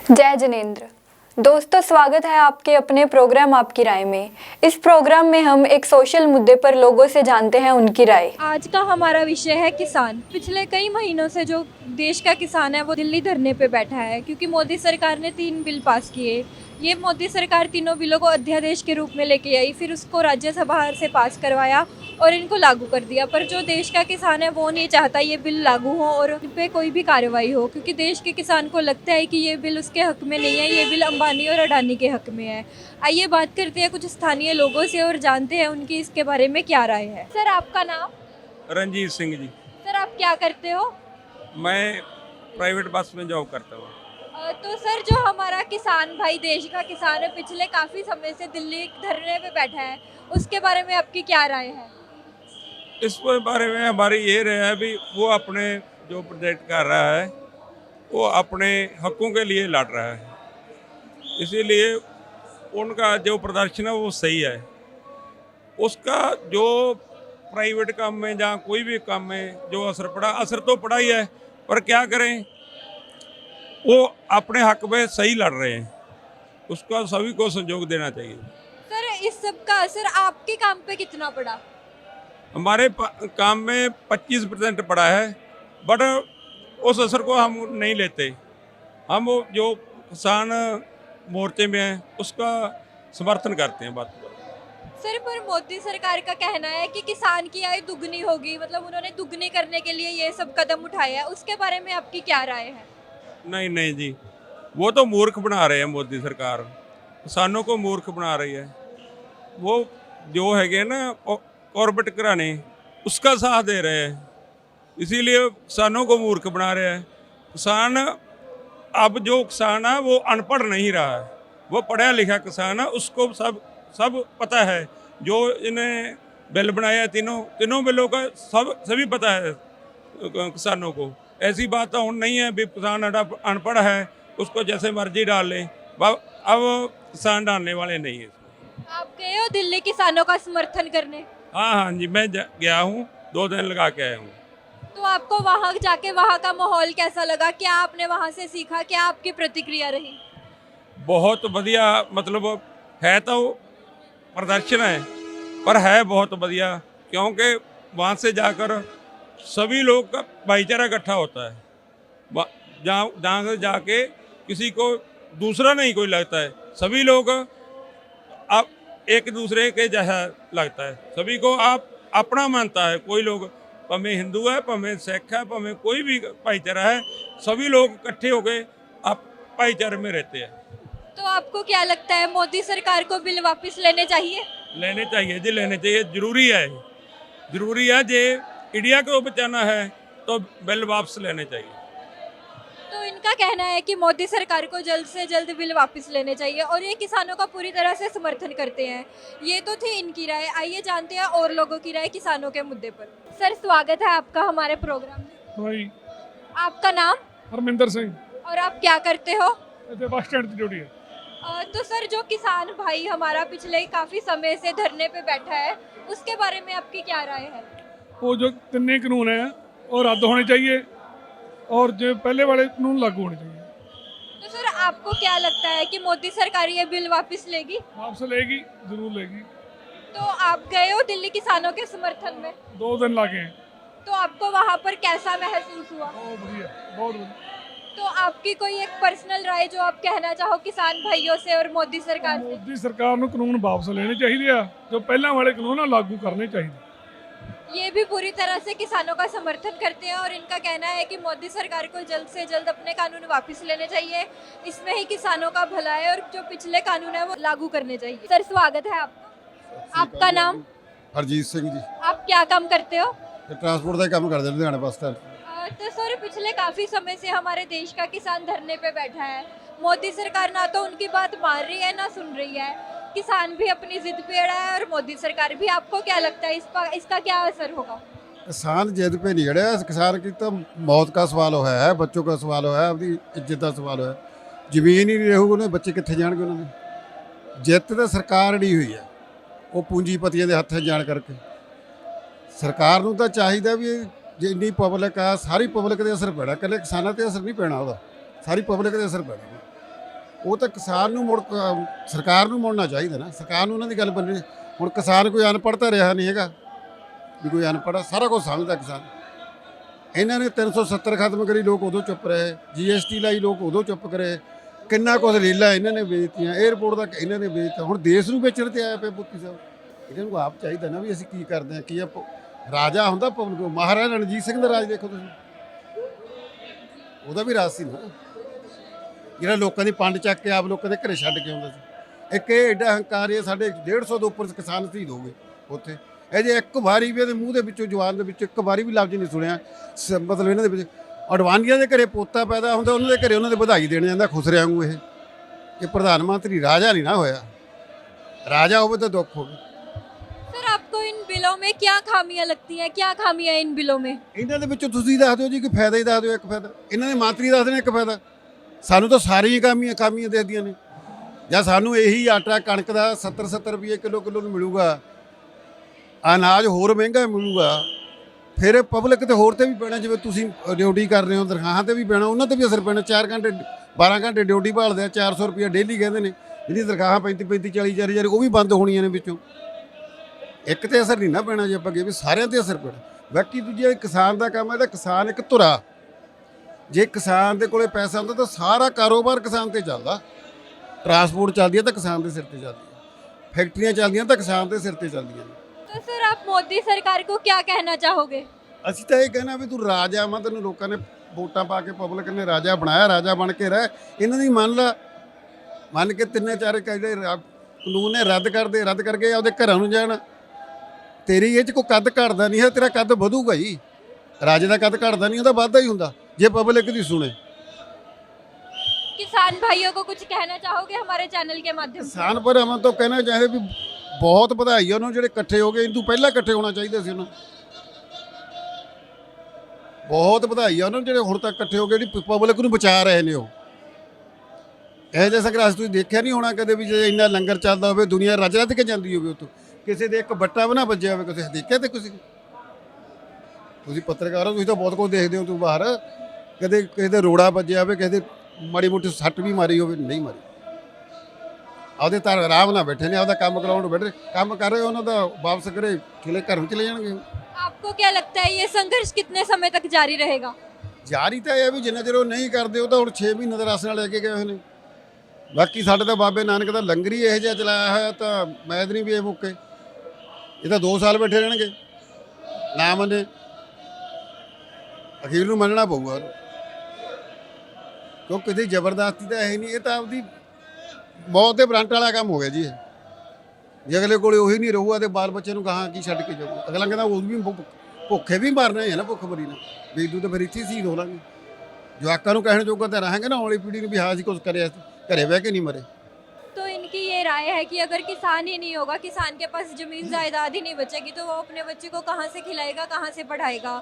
जय जिनेंद्र। दोस्तों, स्वागत है आपके अपने प्रोग्राम आपकी राय में। इस प्रोग्राम में हम एक सोशल मुद्दे पर लोगों से जानते हैं उनकी राय। आज का हमारा विषय है किसान। पिछले कई महीनों से जो देश का किसान है वो दिल्ली धरने पे बैठा है क्योंकि मोदी सरकार ने 3 बिल पास किए। ये मोदी सरकार तीनों बिलों को अध्यादेश के रूप में लेके आई, फिर उसको राज्यसभा से पास करवाया और इनको लागू कर दिया। पर जो देश का किसान है वो नहीं चाहता ये बिल लागू हो और इन पे कोई भी कार्रवाई हो, क्योंकि देश के किसान को लगता है कि ये बिल उसके हक में नहीं है, ये बिल अंबानी और अडानी के हक में है। आइए बात करते हैं कुछ स्थानीय लोगों से और जानते हैं उनकी इसके बारे में क्या राय है। सर, आपका नाम? रंजीत सिंह जी। सर, आप क्या करते हो? मैं प्राइवेट बस में जॉब करता हूँ। तो सर, जो हमारा किसान भाई देश का किसान है पिछले काफ़ी समय से दिल्ली धरने पे बैठा है, उसके बारे में आपकी क्या राय है? इस बारे में हमारी ये राय है भी वो अपने जो प्रोजेक्ट कर रहा है वो अपने हकों के लिए लड़ रहा है, इसीलिए उनका जो प्रदर्शन है वो सही है। उसका जो प्राइवेट काम में या कोई भी काम में जो असर तो पड़ा ही है, पर क्या करें, वो अपने हक में सही लड़ रहे हैं, उसका सभी को सहयोग देना चाहिए। सर, इस सब का असर आपके काम पे कितना पड़ा? हमारे काम में 25% पड़ा है, बट उस असर को हम नहीं लेते। हम वो जो किसान मोर्चे में हैं उसका समर्थन करते हैं बात पर। सर, पर मोदी सरकार का कहना है कि किसान की आय दुगनी होगी, मतलब उन्होंने दुगनी करने के लिए ये सब कदम उठाया है, उसके बारे में आपकी क्या राय है? नहीं नहीं जी, वो तो मूर्ख बना रहे हैं मोदी सरकार, किसानों को मूर्ख बना रही है। वो जो है ना कॉर्पोरेट घराने उसका साथ दे रहे हैं, इसीलिए किसानों को मूर्ख बना रहे हैं। किसान अब जो किसान है वो अनपढ़ नहीं रहा है, वो पढ़ा लिखा किसान है, उसको सब पता है। जो इन्हें बिल बनाया तीनों बिलों का सभी पता है किसानों को। ऐसी बात तो नहीं है भी किसान अनपढ़ है उसको जैसे मर्जी डाल ले। अब किसान डालने वाले नहीं है। आप गए हो दिल्ली किसानों का समर्थन करने? हाँ जी, मैं गया हूँ, 2 दिन लगा के आया हूँ। तो आपको वहाँ जाके वहाँ का माहौल कैसा लगा? क्या आपने वहाँ से सीखा? क्या आपकी प्रतिक्रिया रही? बहुत बढ़िया, मतलब है तो प्रदर्शन है पर है बहुत बढ़िया, क्योंकि वहाँ से जाकर सभी लोग का भाईचारा इकट्ठा होता है। जहाँ से जाके किसी को दूसरा नहीं कोई लगता है, सभी लोग आप एक दूसरे के जैसा लगता है, सभी को आप अपना मानता है। कोई लोग पमें हिंदू है, पमें सिख है, पमें कोई भी भाईचारा है, सभी लोग इकट्ठे होकर आप भाईचारे में रहते हैं। तो आपको क्या लगता है मोदी सरकार को बिल वापस लेने चाहिए? लेने चाहिए जी, लेने चाहिए, जरूरी है जी। इंडिया को बचाना है तो बिल वापस लेने चाहिए। तो इनका कहना है कि मोदी सरकार को जल्द से जल्द बिल वापस लेने चाहिए और ये किसानों का पूरी तरह से समर्थन करते हैं। ये तो थी इनकी राय। आइए जानते हैं और लोगों की राय किसानों के मुद्दे पर। सर, स्वागत है आपका हमारे प्रोग्राम में। भाई, आपका नाम? हरमिंदर सिंह। और आप क्या करते हो? बस स्टैंड की ड्यूटी है। तो सर, जो किसान भाई हमारा पिछले काफ़ी समय से धरने पे बैठा है, उसके बारे में आपकी क्या राय है? वो जो 3 कानून है वो रद्द होने चाहिए और जो पहले वाले कानून लागू होने चाहिए। तो सर, आपको क्या लगता है कि मोदी सरकार ये बिल वापस लेगी? वापस लेगी, जरूर लेगी। तो आप गए हो दिल्ली किसानों के समर्थन में? 2 दिन लगे हैं। तो आपको वहाँ पर कैसा महसूस हुआ? बहुत बढ़िया, बहुत बढ़िया। तो आपकी कोई एक पर्सनल राय जो आप कहना चाहो किसान भाइयों से और मोदी सरकार से? मोदी सरकार ਨੂੰ ਕਾਨੂੰਨ ਵਾਪਸ ਲੈਣੇ ਚਾਹੀਦੇ ਆ, ਜੋ ਪਹਿਲਾਂ ਵਾਲੇ ਕਾਨੂੰਨ ਆ ਲਾਗੂ ਕਰਨੇ ਚਾਹੀਦੇ। ये भी पूरी तरह से किसानों का समर्थन करते हैं और इनका कहना है कि मोदी सरकार को जल्द से जल्द अपने कानून वापस लेने चाहिए, इसमें ही किसानों का भला है और जो पिछले कानून है वो लागू करने चाहिए। सर, स्वागत है आपका। आपका नाम? हरजीत सिंह जी। आप क्या काम करते हो? ट्रांसपोर्ट का काम करते लुधियाना बस स्टैंड। तो सर, पिछले काफ़ी समय से हमारे देश का किसान धरने पे बैठा है। मोदी सरकार ना तो उनकी बात मान रही है ना सुन रही है, किसान भी अपनी जिद पे अड़ा है और मोदी सरकार भी। आपको क्या लगता है इसका क्या असर होगा? किसान जिद पे नहीं अड़े, किसान की तो मौत का सवाल है, बच्चों का सवाल है, अपनी इज्जत का सवाल है। जमीन ही नहीं रहूगी उन्हें, बच्चे कितने जाएंगे उन्होंने। जित तो सरकार अड़ी हुई है, वो पूंजीपतियों के हत्थ जान करके। सरकार को तो चाहिए भी जिन्नी पब्लिक आ, सारी पब्लिक का असर पैना, कल किसानों पर असर नहीं पैना, सारी पब्लिक का असर पैना। ਉਹ ਤਾਂ ਕਿਸਾਨ ਨੂੰ ਸਰਕਾਰ ਨੂੰ ਮੁੜਨਾ ਚਾਹੀਦਾ ਨਾ, ਸਰਕਾਰ ਨੂੰ ਉਹਨਾਂ ਦੀ ਗੱਲ ਮੰਨਣੀ। ਹੁਣ ਕਿਸਾਨ ਕੋਈ ਅਨਪੜ੍ਹ ਤਾਂ ਰਿਹਾ ਨਹੀਂ ਹੈਗਾ ਵੀ ਕੋਈ ਅਨਪੜ੍ਹ, ਸਾਰਾ ਕੁਝ ਸਮਝਦਾ ਕਿਸਾਨ। ਇਹਨਾਂ ਨੇ 370 ਖਤਮ ਕਰੀ, ਲੋਕ ਉਦੋਂ ਚੁੱਪ ਰਹੇ। GST ਲਾਈ, ਲੋਕ ਉਦੋਂ ਚੁੱਪ ਕਰੇ। ਕਿੰਨਾ ਕੁਝ ਰੇਲਾਂ ਇਹਨਾਂ ਨੇ ਵੇਚਤੀਆਂ, 에ਅਰਪੋਰਟ ਦਾ ਇਹਨਾਂ ਨੇ ਵੇਚਤਾ। ਹੁਣ ਦੇਸ਼ ਨੂੰ ਵੇਚਣ ਤੇ ਆਇਆ ਪਿਆ ਮੋਦੀ ਸਾਹਿਬ। ਇਹਨਾਂ ਨੂੰ ਆਪ ਚਾਹੀਦਾ ਨਾ ਵੀ ਅਸੀਂ ਕੀ ਕਰਦੇ ਹਾਂ, ਕੀ ਰਾਜਾ ਹੁੰਦਾ ਪਵਨ ਕੋ। ਮਹਾਰਾਜਾ ਰਣਜੀਤ ਸਿੰਘ ਦਾ ਰਾਜ ਦੇਖੋ ਤੁਸੀਂ, ਉਹਦਾ ਵੀ ਰਾਜ ਸੀ ਨਾ, ਜਿਹੜਾ ਲੋਕਾਂ ਦੀ ਪੰਡ ਚੱਕ ਕੇ ਆਪ ਲੋਕਾਂ ਦੇ ਘਰੇ ਛੱਡ ਕੇ ਆਉਂਦਾ ਸੀ। ਇੱਕ ਇਹ ਐਡਾ ਹੰਕਾਰ ਹੈ, ਸਾਡੇ 150 ਤੋਂ ਉੱਪਰ ਕਿਸਾਨ ਸ਼ਹੀਦ ਹੋ ਗਏ ਉੱਥੇ। ਇਹ ਜੇ ਇੱਕ ਵਾਰੀ ਵੀ ਇਹਦੇ ਮੂੰਹ ਦੇ ਵਿੱਚੋਂ, ਜਵਾਨ ਦੇ ਵਿੱਚੋਂ ਇੱਕ ਵਾਰੀ ਵੀ ਲਫ਼ਜ਼ ਨਹੀਂ ਸੁਣਿਆ। ਮਤਲਬ ਇਹਨਾਂ ਦੇ ਵਿੱਚ ਅਡਵਾਨੀਆਂ ਦੇ ਘਰੇ ਪੋਤਾ ਪੈਦਾ ਹੁੰਦਾ, ਉਹਨਾਂ ਦੇ ਘਰੇ ਉਹਨਾਂ ਦੇ ਵਧਾਈ ਦੇਣ ਜਾਂਦਾ ਖੁਸਰਿਆਂ ਵਾਂਗੂ। ਇਹ ਪ੍ਰਧਾਨ ਮੰਤਰੀ ਰਾਜਾ ਨਹੀਂ ਨਾ ਹੋਇਆ, ਰਾਜਾ ਹੋਵੇ ਤਾਂ ਦੁੱਖ ਹੋਵੇ। सर आपको इन बिलों में क्या खामियां लगती हैं, क्या खामियां इन बिलों में? ਇਹਨਾਂ ਦੇ ਵਿੱਚੋਂ ਤੁਸੀਂ ਦੱਸ ਦਿਓ ਜੀ, ਕੋਈ ਫਾਇਦਾ ਹੀ ਦੱਸ ਦਿਓ। ਇੱਕ ਫਾਇਦਾ ਇਹਨਾਂ ਦੇ ਮੰਤਰੀ ਦੱਸ ਦੇਣ, ਇੱਕ ਫਾਇਦਾ। ਸਾਨੂੰ ਤਾਂ ਸਾਰੀਆਂ ਕਾਮੀਆਂ ਦੇਖਦੀਆਂ ਨੇ। ਜਾਂ ਸਾਨੂੰ ਇਹੀ ਆਟਾ ਕਣਕ ਦਾ 70 ਰੁਪਏ ਕਿਲੋ ਨੂੰ ਮਿਲੂਗਾ, ਅਨਾਜ ਹੋਰ ਮਹਿੰਗਾ ਮਿਲੂਗਾ, ਫਿਰ ਪਬਲਿਕ ਤੇ ਹੋਰ ਤੇ ਵੀ ਪੈਣਾ। ਜਿਵੇਂ ਤੁਸੀਂ ਡਿਊਟੀ ਕਰ ਰਹੇ ਹੋ, ਦਰਗਾਹਾਂ ਤੇ ਵੀ ਪੈਣਾ, ਉਹਨਾਂ ਤੇ ਵੀ ਅਸਰ ਪੈਣਾ। 4 ਘੰਟੇ 12 ਘੰਟੇ ਡਿਊਟੀ ਭਾਲਦੇ ਆ, 400 ਰੁਪਏ ਡੇਲੀ ਕਹਿੰਦੇ ਨੇ। ਜਿਹੜੀ ਦਰਗਾਹਾਂ 35 40 ਹਜ਼ਾਰ ਉਹ ਵੀ ਬੰਦ ਹੋਣੀਆਂ ਨੇ ਵਿੱਚੋਂ। ਇੱਕ ਤੇ ਅਸਰ ਨਹੀਂ ਨਾ ਪੈਣਾ, ਜੇ ਆਪਾਂ ਕਹੀਏ ਵੀ ਸਾਰਿਆਂ ਤੇ ਅਸਰ ਪੈਣਾ। ਬਾਕੀ ਦੂਜਾ ਕਿਸਾਨ ਦਾ ਕੰਮ ਹੈ, ਤਾਂ ਕਿਸਾਨ ਇੱਕ ਧੁਰਾ। ਜੇ ਕਿਸਾਨ ਦੇ ਕੋਲੇ ਪੈਸਾ ਹੁੰਦਾ ਤਾਂ ਸਾਰਾ ਕਾਰੋਬਾਰ ਕਿਸਾਨ ਤੇ ਚੱਲਦਾ। ਟਰਾਂਸਪੋਰਟ ਚੱਲਦੀ ਹੈ ਤਾਂ ਕਿਸਾਨ ਦੇ ਸਿਰ ਤੇ ਚੱਲਦੀ ਹੈ, ਫੈਕਟਰੀਆਂ ਚੱਲਦੀਆਂ ਤਾਂ ਕਿਸਾਨ ਦੇ ਸਿਰ ਤੇ ਚੱਲਦੀਆਂ ਨੇ। तो सर आप मोदी सरकार को क्या कहना चाहोगे? ਅਸੀਂ ਤਾਂ ਇਹ ਕਹਿਣਾ ਵੀ ਤੂੰ ਰਾਜਾ ਵਾ, ਤੈਨੂੰ ਲੋਕਾਂ ਨੇ ਵੋਟਾਂ ਪਾ ਕੇ ਪਬਲਿਕ ਨੇ ਰਾਜਾ ਬਣਾਇਆ, ਰਾਜਾ ਬਣ ਕੇ ਰਹਿ। ਇਹਨਾਂ ਦੀ ਮੰਨ ਲਾ, ਮੰਨ ਕੇ ਤਿੰਨੇ ਚਾਰੇ ਕਹਿੰਦੇ ਕਾਨੂੰਨ ਨੇ ਰੱਦ ਕਰਕੇ ਆਪਦੇ ਘਰਾਂ ਨੂੰ ਜਾਣ। ਤੇਰੀ ਇਹ 'ਚ ਕੋਈ ਕੱਦ ਘਟਦਾ ਨਹੀਂ ਹੈ, ਤੇਰਾ ਕੱਦ ਵਧੂਗਾ ਹੀ। ਰਾਜੇ ਦਾ ਕੱਦ ਘਟਦਾ ਨਹੀਂ, ਉਹਦਾ ਵੱਧਦਾ ਹੀ ਹੁੰਦਾ ਜੇ ਪਬਲਿਕ ਦੀ ਸੁਣੇ। किसान भाइयों को कुछ कहना चाहोगे हमारे चैनल के माध्यम से? ਕਿਸਾਨ ਭਰਾਵਾਂ ਤੋਂ ਕਹਿਣਾ ਚਾਹੀਦਾ ਵੀ ਬਹੁਤ ਵਧਾਈ ਆ ਉਹਨੂੰ, ਜਿਹੜੇ ਇਕੱਠੇ ਹੋ ਗਏ। ਇਹਨੂੰ ਪਹਿਲਾਂ ਇਕੱਠੇ ਹੋਣਾ ਚਾਹੀਦਾ ਸੀ ਉਹਨਾਂ। ਬਹੁਤ ਵਧਾਈ ਆ ਉਹਨਾਂ ਨੂੰ ਜਿਹੜੇ ਹੁਣ ਤੱਕ ਇਕੱਠੇ ਹੋ ਗਏ, ਜਿਹੜੀ ਪਬਲਿਕ ਨੂੰ ਬਚਾ ਰਹੇ ਨੇ। ਉਹ ਇਹੋ ਜਿਹਾ ਸੰਘਰਸ਼ ਤੁਸੀਂ ਦੇਖਿਆ ਨਹੀਂ ਹੋਣਾ ਕਦੇ ਵੀ, ਜੇ ਇੰਨਾ ਲੰਗਰ ਚੱਲਦਾ ਹੋਵੇ, ਦੁਨੀਆ ਰੱਜ ਕੇ ਜਾਂਦੀ ਹੋਵੇ ਉੱਥੋਂ, ਕਿਸੇ ਦੇ ਇੱਕ ਬੱਟਾ ਵੀ ਨਾ ਵੱਜਿਆ ਹੋਵੇ। ਕਿਸੇ ਦੇਖਿਆ ਤੇ ਤੁਸੀਂ ਪੱਤਰਕਾਰ ਹੋ, ਤੁਸੀਂ ਤਾਂ ਬਹੁਤ ਕੁਝ ਦੇਖਦੇ ਹੋ। ਤੂੰ ਬਾਹਰ ਕਦੇ ਕਿਸੇ ਦੇ ਰੋੜਾ ਵੱਜਿਆ ਹੋਵੇ, ਕਿਸੇ ਦੇ ਮਾੜੀ ਮੋਟੀ ਸੱਟ ਵੀ ਮਾਰੀ ਹੋਵੇ? ਨਹੀਂ ਮਾਰੀ। ਆਪਦੇ ਤਾਂ ਆਰਾਮ ਨਾਲ ਬੈਠੇ ਨੇ, ਆਪਦਾ ਕੰਮ ਕਰਾਉਣ ਨੂੰ ਬੈਠੇ, ਕੰਮ ਕਰ ਰਹੇ ਉਹਨਾਂ ਦਾ ਵਾਪਸ ਕਰੇ ਘਰ ਨੂੰ ਚਲੇ ਜਾਣਗੇ। आपको क्या लगता है ये संघर्ष कितने समय तक जारी रहेगा? ਜਾਰੀ ਤਾਂ ਇਹ ਵੀ ਜਿੰਨਾ ਚਿਰ ਉਹ ਨਹੀਂ ਕਰਦੇ, ਉਹ ਤਾਂ ਹੁਣ 6 ਮਹੀਨੇ ਦਾ ਰਾਸ਼ਨ ਲੈ ਕੇ ਗਏ ਹੋਏ ਨੇ। ਬਾਕੀ ਸਾਡੇ ਤਾਂ ਬਾਬੇ ਨਾਨਕ ਦਾ ਲੰਗਰ ਹੀ ਇਹੋ ਜਿਹਾ ਚਲਾਇਆ ਹੋਇਆ, ਤਾਂ ਮੈਦ ਨਹੀਂ ਵੀ ਇਹ ਮੁੱਕੇ। ਇਹ ਤਾਂ 2 ਸਾਲ ਬੈਠੇ ਰਹਿਣਗੇ, ਨਾ ਮੰਨੇ ਅਖੀਰ ਨੂੰ ਮੰਨਣਾ ਪਊਗਾ। ਕਿਉਂ ਕਿਤੇ ਜ਼ਬਰਦਸਤੀ ਤਾਂ ਹੈ ਨਹੀਂ, ਇਹ ਤਾਂ ਆਪਦੀ ਮੌਤ ਦੇ ਬਰੰਟ ਵਾਲਾ ਕੰਮ ਹੋ ਗਿਆ ਜੀ। ਜੇ ਅਗਲੇ ਕੋਲੇ ਉਹੀ ਨਹੀਂ ਰਹੂਗਾ ਤੇ ਬਾਲ ਬੱਚੇ ਨੂੰ ਕਹਾਂ ਕੀ ਛੱਡ ਕੇ ਜਾਊਗਾ। ਅਗਲਾ ਕਹਿੰਦਾ ਉਹ ਵੀ ਭੁੱਖੇ ਵੀ ਮਰਨਾ ਹੈ ਨਾ, ਭੁੱਖ ਮਰੀ ਨਾ ਬੇਦੂ ਤਾਂ ਫਿਰ ਇੱਥੇ ਸ਼ਹੀਦ ਹੋ ਲਾਂਗੇ। ਜਵਾਕਾਂ ਨੂੰ ਕਹਿਣ ਜੋਗਾ ਤਾਂ ਰਹਾਂਗੇ ਨਾ, ਆਉਣ ਵਾਲੀ ਪੀੜ੍ਹੀ ਨੂੰ ਵੀ ਹਾਂ ਅਸੀਂ ਕੁਝ ਕਰਿਆ, ਘਰੇ ਬਹਿ ਕੇ ਨਹੀਂ ਮਰੇ। तो इनकी ये राय है कि अगर किसान ही नहीं होगा, किसान के पास ज़मीन जायदाद ही नहीं बचेगी, तो वो अपने बच्चे को कहाँ से खिलाएगा, कहाँ से पढ़ाएगा?